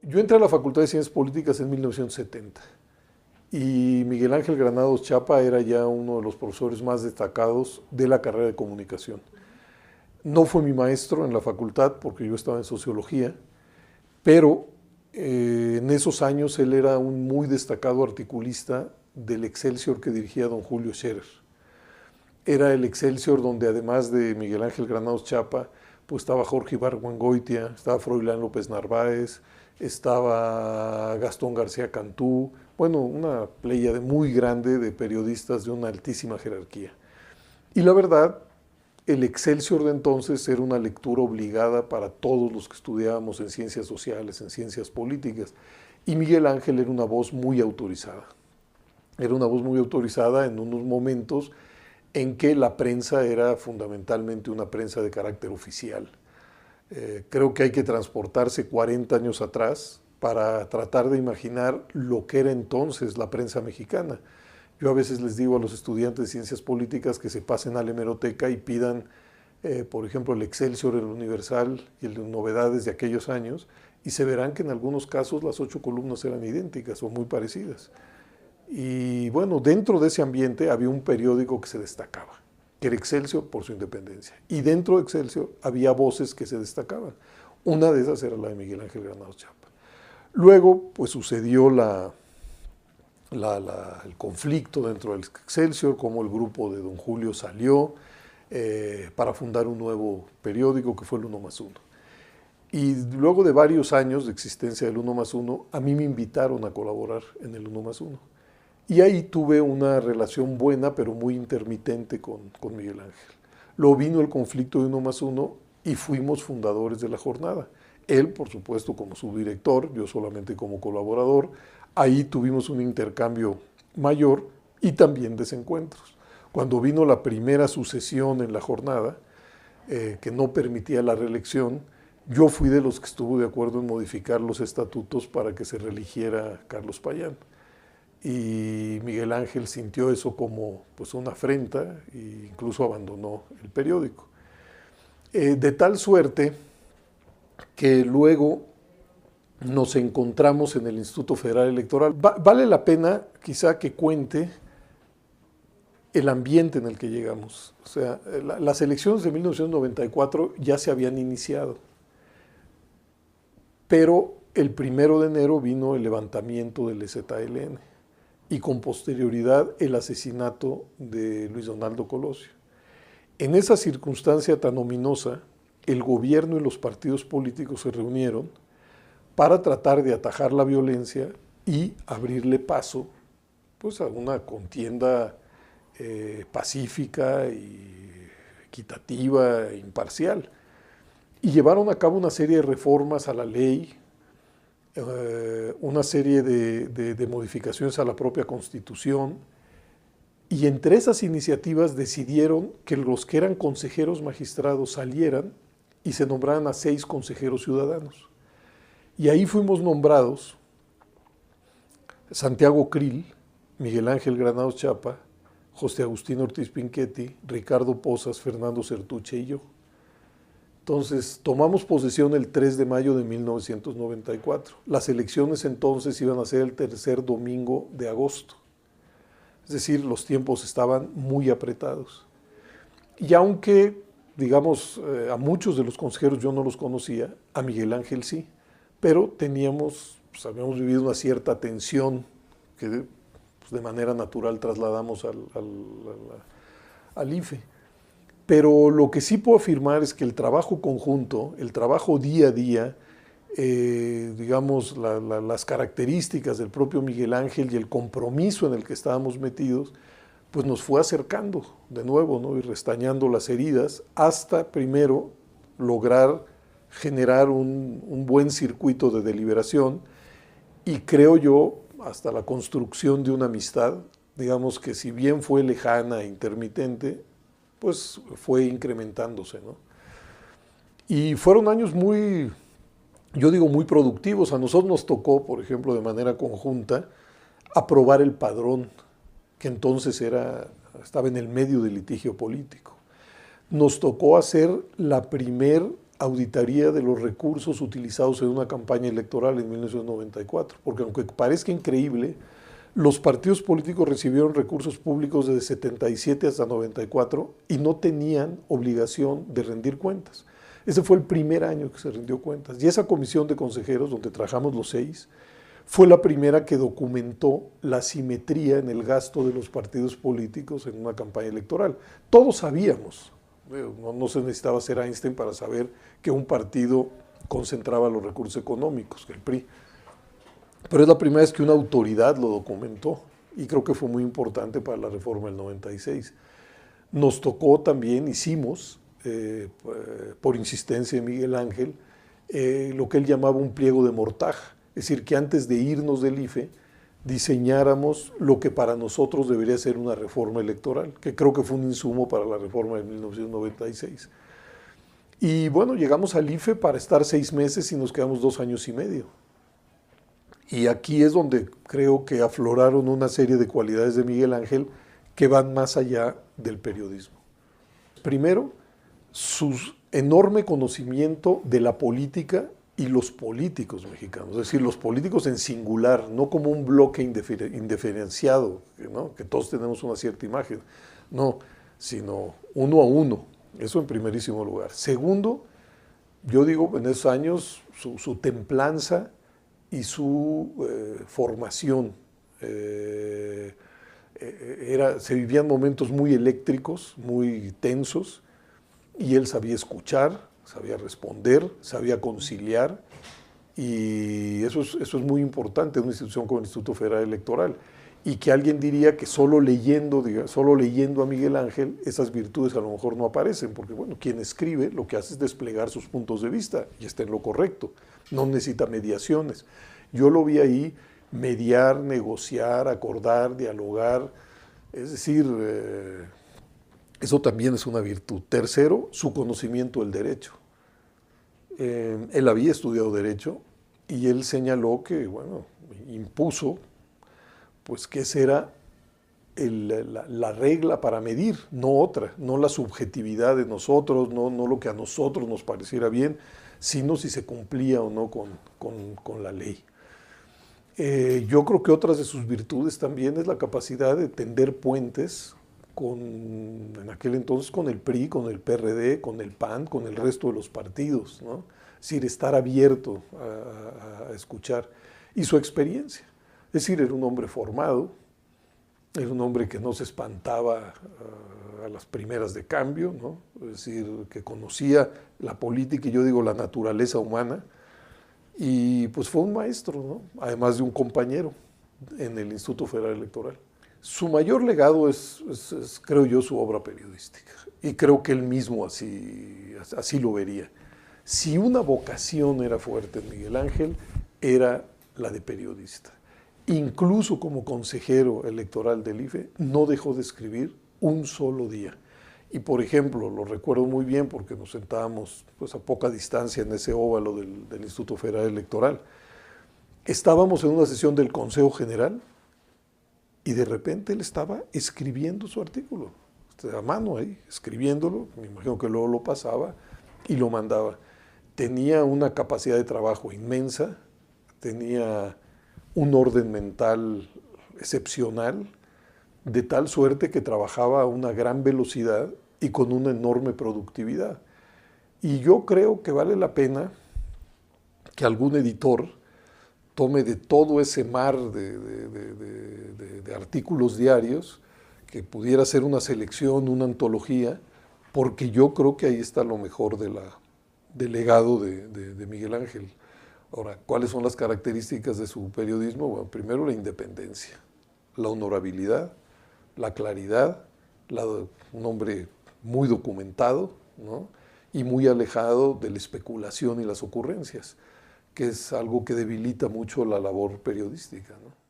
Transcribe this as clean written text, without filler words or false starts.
Yo entré a la Facultad de Ciencias Políticas en 1970 y Miguel Ángel Granados Chapa era ya uno de los profesores más destacados de la carrera de comunicación. No fue mi maestro en la facultad porque yo estaba en sociología, pero en esos años él era un muy destacado articulista del Excelsior que dirigía don Julio Scherer. Era el Excelsior donde además de Miguel Ángel Granados Chapa, pues estaba Jorge Ibargüengoitia, estaba Froilán López Narváez, estaba Gastón García Cantú, bueno, una pléyade muy grande de periodistas de una altísima jerarquía. Y la verdad, el Excelsior de entonces era una lectura obligada para todos los que estudiábamos en ciencias sociales, en ciencias políticas. Y Miguel Ángel era una voz muy autorizada. Era una voz muy autorizada en unos momentos en que la prensa era fundamentalmente una prensa de carácter oficial. Creo que hay que transportarse 40 años atrás para tratar de imaginar lo que era entonces la prensa mexicana. Yo a veces les digo a los estudiantes de ciencias políticas que se pasen a la hemeroteca y pidan, por ejemplo, el Excelsior, el Universal y el Novedades de aquellos años, y se verán que en algunos casos las 8 columnas eran idénticas o muy parecidas. Y bueno, dentro de ese ambiente había un periódico que se destacaba, que era Excelsior por su independencia. Y dentro de Excelsior había voces que se destacaban. Una de esas era la de Miguel Ángel Granados Chapa. Luego, pues sucedió el conflicto dentro del Excelsior, cómo el grupo de don Julio salió para fundar un nuevo periódico que fue el 1+1. Y luego de varios años de existencia del 1+1, a mí me invitaron a colaborar en el 1+1. Y ahí tuve una relación buena, pero muy intermitente con Miguel Ángel. Luego vino el conflicto de 1+1 y fuimos fundadores de la jornada. Él, por supuesto, como subdirector, yo solamente como colaborador. Ahí tuvimos un intercambio mayor y también desencuentros. Cuando vino la primera sucesión en la jornada, que no permitía la reelección, yo fui de los que estuvo de acuerdo en modificar los estatutos para que se reeligiera Carlos Payán. Y Miguel Ángel sintió eso como pues, una afrenta e incluso abandonó el periódico. De tal suerte que luego nos encontramos en el Instituto Federal Electoral. Vale la pena quizá que cuente el ambiente en el que llegamos. O sea, las elecciones de 1994 ya se habían iniciado, pero el 1 de enero vino el levantamiento del EZLN y con posterioridad el asesinato de Luis Donaldo Colosio. En esa circunstancia tan ominosa, el gobierno y los partidos políticos se reunieron para tratar de atajar la violencia y abrirle paso pues, a una contienda pacífica y equitativa e imparcial. Y llevaron a cabo una serie de reformas a la ley, una serie de modificaciones a la propia Constitución, y entre esas iniciativas decidieron que los que eran consejeros magistrados salieran y se nombraran a 6 consejeros ciudadanos. Y ahí fuimos nombrados Santiago Krill, Miguel Ángel Granados Chapa, José Agustín Ortiz Pinchetti, Ricardo Pozas, Fernando Certuche y yo. Entonces, tomamos posesión el 3 de mayo de 1994. Las elecciones entonces iban a ser el tercer domingo de agosto. Es decir, los tiempos estaban muy apretados. Y aunque, digamos, a muchos de los consejeros yo no los conocía, a Miguel Ángel sí, pero teníamos, pues, habíamos vivido una cierta tensión que pues, de manera natural trasladamos al IFE. Pero lo que sí puedo afirmar es que el trabajo conjunto, el trabajo día a día, digamos, las características del propio Miguel Ángel y el compromiso en el que estábamos metidos, pues nos fue acercando de nuevo, ¿no? Y restañando las heridas hasta primero lograr generar un buen circuito de deliberación y creo yo hasta la construcción de una amistad, digamos que si bien fue lejana e intermitente, pues fue incrementándose, ¿no? Y fueron años muy, yo digo, muy productivos. A nosotros nos tocó, por ejemplo, de manera conjunta, aprobar el padrón, que entonces estaba en el medio del litigio político. Nos tocó hacer la primer auditoría de los recursos utilizados en una campaña electoral en 1994, porque aunque parezca increíble, los partidos políticos recibieron recursos públicos desde 77 hasta 94 y no tenían obligación de rendir cuentas. Ese fue el primer año que se rindió cuentas. Y esa comisión de consejeros, donde trabajamos los 6, fue la primera que documentó la simetría en el gasto de los partidos políticos en una campaña electoral. Todos sabíamos, no se necesitaba ser Einstein para saber que un partido concentraba los recursos económicos, que el PRI. Pero es la primera vez que una autoridad lo documentó y creo que fue muy importante para la reforma del 96. Nos tocó también, hicimos, por insistencia de Miguel Ángel, lo que él llamaba un pliego de mortaja, es decir, que antes de irnos del IFE diseñáramos lo que para nosotros debería ser una reforma electoral, que creo que fue un insumo para la reforma de 1996. Y bueno, llegamos al IFE para estar 6 meses y nos quedamos 2 años y medio. Y aquí es donde creo que afloraron una serie de cualidades de Miguel Ángel que van más allá del periodismo. Primero, su enorme conocimiento de la política y los políticos mexicanos, es decir, los políticos en singular, no como un bloque indiferenciado, ¿no? Que todos tenemos una cierta imagen, no, sino uno a uno, eso en primerísimo lugar. Segundo, yo digo, en esos años, su templanza y su formación. Se vivían momentos muy eléctricos, muy tensos, y él sabía escuchar, sabía responder, sabía conciliar, y eso es muy importante en una institución como el Instituto Federal Electoral. Y que alguien diría que solo leyendo a Miguel Ángel, esas virtudes a lo mejor no aparecen, porque bueno, quien escribe lo que hace es desplegar sus puntos de vista y está en lo correcto, no necesita mediaciones. Yo lo vi ahí mediar, negociar, acordar, dialogar, es decir, eso también es una virtud. Tercero, su conocimiento del derecho. Él había estudiado derecho y él señaló que, bueno, impuso pues que esa era la regla para medir, no otra, no la subjetividad de nosotros, no lo que a nosotros nos pareciera bien, sino si se cumplía o no con la ley. Yo creo que otras de sus virtudes también es la capacidad de tender puentes en aquel entonces con el PRI, con el PRD, con el PAN, con el resto de los partidos, ¿no? Es decir, estar abierto a escuchar. Y su experiencia. Es decir, era un hombre formado, era un hombre que no se espantaba a las primeras de cambio, ¿no? Es decir, que conocía la política y yo digo la naturaleza humana, y pues fue un maestro, ¿no? Además de un compañero en el Instituto Federal Electoral. Su mayor legado es, creo yo, su obra periodística, y creo que él mismo así lo vería. Si una vocación era fuerte en Miguel Ángel, era la de periodista. Incluso como consejero electoral del IFE, no dejó de escribir un solo día. Y por ejemplo, lo recuerdo muy bien porque nos sentábamos pues, a poca distancia en ese óvalo del Instituto Federal Electoral. Estábamos en una sesión del Consejo General y de repente él estaba escribiendo su artículo, a mano ahí, escribiéndolo, me imagino que luego lo pasaba y lo mandaba. Tenía una capacidad de trabajo inmensa, tenía un orden mental excepcional, de tal suerte que trabajaba a una gran velocidad y con una enorme productividad. Y yo creo que vale la pena que algún editor tome de todo ese mar de artículos diarios, que pudiera ser una selección, una antología, porque yo creo que ahí está lo mejor del legado de Miguel Ángel. Ahora, ¿cuáles son las características de su periodismo? Bueno, primero la independencia, la honorabilidad, la claridad, un hombre muy documentado, ¿no? Y muy alejado de la especulación y las ocurrencias, que es algo que debilita mucho la labor periodística, ¿no?